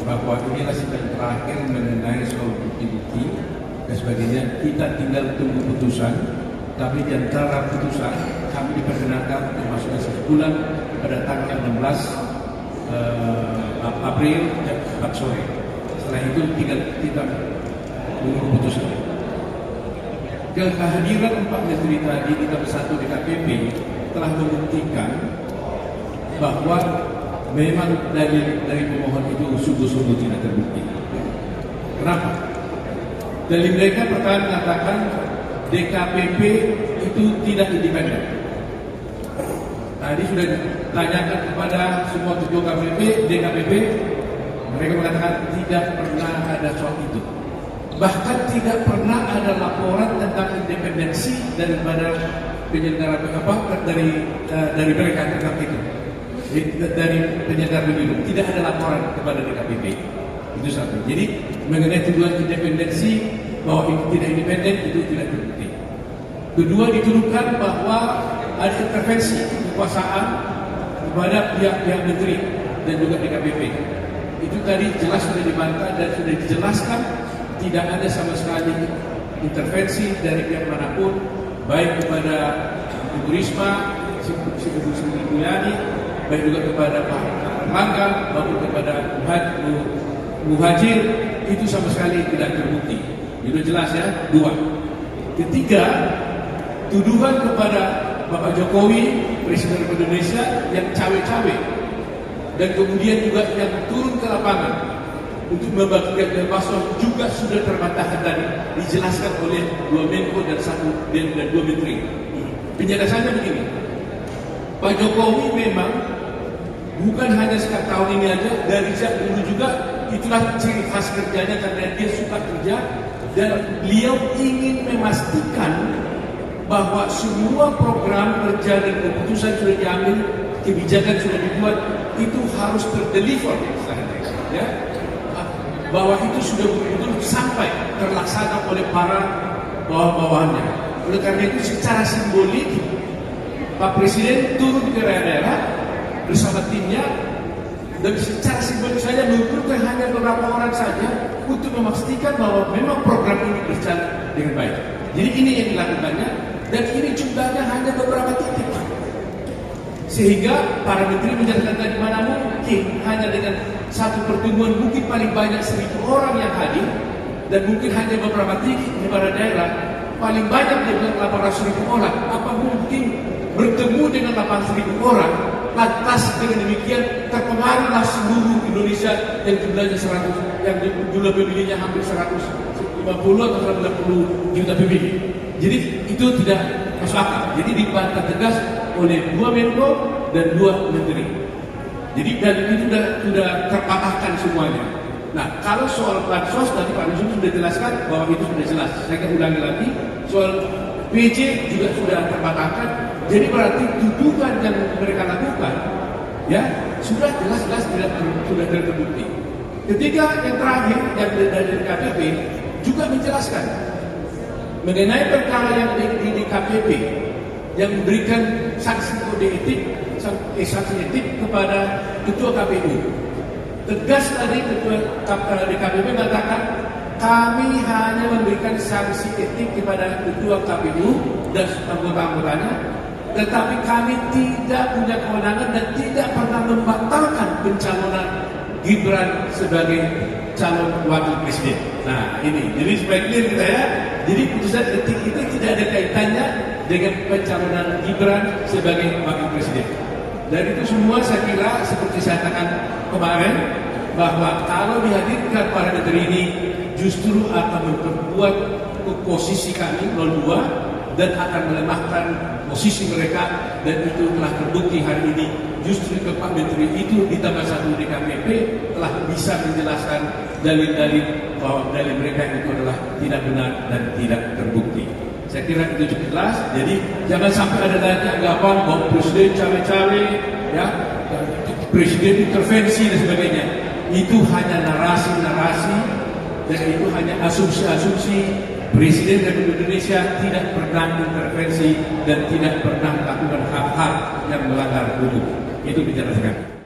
bahwa inilah sidang terakhir mengenai soal bukti-bukti dan sebagainya. Kita tinggal tunggu putusan, tapi di antara putusan kami diperkenankan untuk masuk ke bulan pada tanggal 16 April jam 4 sore. Setelah itu tinggal kita tunggu putusan. Kehadiran 4 menteri tadi kita bersatu di KPP telah membuktikan bahwa memang dari pemohon itu sungguh-sungguh tidak terbukti. Kenapa? Dari mereka pertama mengatakan DKPP itu tidak independen. Tadi sudah ditanyakan kepada semua ketua DKPP, mereka mengatakan tidak pernah ada soal itu. Bahkan tidak pernah ada laporan tentang independensi daripada penyelenggara dari mereka tentang itu. Dari penyelenggara pemilu tidak ada laporan kepada DKPP. Itu satu. Jadi mengenai tuduhan independensi bahwa itu tidak independen itu tidak terbukti. Kedua, dituduhkan bahwa ada intervensi kekuasaan kepada pihak-pihak menteri dan juga DKPP. Itu tadi jelas sudah dibantah dan sudah dijelaskan tidak ada sama sekali intervensi dari pihak manapun, baik kepada Ibu Risma, Ibu Sri Mulyani, baik juga kepada Pak Erlangga maupun kepada Muhajir, itu sama sekali tidak terbukti. Itu jelas ya. Dua. Ketiga, tuduhan kepada Bapak Jokowi, Presiden Republik Indonesia yang cawe-cawe dan kemudian juga yang turun ke lapangan untuk membagikan kebebasan juga sudah terbantahkan tadi, dijelaskan oleh 2 Menko dan 2 Menteri. Penjelasannya begini, Pak Jokowi memang bukan hanya sekarang tahun ini aja, dari dulu juga itulah ciri khas kerjanya karena dia suka kerja dan beliau ingin memastikan bahwa semua program kerja dan keputusan sudah diambil, kebijakan sudah dibuat, itu harus terdeliver, ya, bahwa itu sudah betul-betul sampai terlaksana oleh para bawah-bawahannya. Oleh karena itu secara simbolik Pak Presiden turun ke daerah-daerah bersama timnya dan secara simbolik saja mengumpulkan hanya beberapa orang saja untuk memastikan bahwa memang program ini berjalan dengan baik. Jadi ini yang dilakukannya dan ini jumlahnya hanya beberapa titik. Sehingga para menteri menjelaskan tadi mana mungkin hanya dengan satu pertemuan mungkin paling banyak 1.000 orang yang hadir dan mungkin hanya beberapa titik di beberapa daerah paling banyak dengan 800.000 orang. Apa mungkin bertemu dengan 800.000 orang lantas dengan demikian terpengaruhlah seluruh Indonesia yang jumlahnya 100, yang jumlah pemilihnya hampir 150 atau 160 juta pemilih. Jadi itu tidak masuk akal. Jadi dibantah tegas oleh 2 Menko dan 2 Menteri. Jadi dan itu sudah terpatahkan semuanya. Nah, kalau soal bansos tadi Pak Nusum sudah jelaskan bahwa itu sudah jelas. Saya akan ulangi lagi. Soal PJ juga sudah terpatahkan. Jadi berarti tuduhan yang mereka lakukan, ya sudah jelas-jelas sudah terbukti. Ketiga, yang terakhir yang dari KPP juga menjelaskan mengenai perkara yang di KPP yang memberikan sanksi kode etik, sanksi etik kepada Ketua KPU. Tegas tadi Ketua DKPP mengatakan kami hanya memberikan sanksi etik kepada Ketua KPU dan anggota-anggotanya, tetapi kami tidak punya kewenangan dan tidak pernah membatalkan pencalonan Gibran sebagai calon wakil presiden. Nah ini, jadi supaya clear kita ya. Jadi putusan etik itu tidak ada kaitannya dengan pencalonan Gibran sebagai wakil presiden. Dan itu semua saya kira seperti saya katakan kemarin bahwa kalau dihadirkan para menteri ini justru akan memperkuat posisi kami 02 dan akan melemahkan posisi mereka, dan itu telah terbukti hari ini. Justru keempat menteri itu ditambah 1 DKPP telah bisa menjelaskan dalil-dalil bahwa dalil mereka itu adalah tidak benar dan tidak terbukti. Saya kira itu cukup jelas. Jadi jangan sampai ada lagi anggapan bahwa presiden cawe-cawe, ya, presiden intervensi dan sebagainya. Itu hanya narasi-narasi dan itu hanya asumsi-asumsi. Presiden Republik Indonesia tidak pernah intervensi dan tidak pernah melakukan hal-hal yang melanggar hukum. Itu bicara sekali.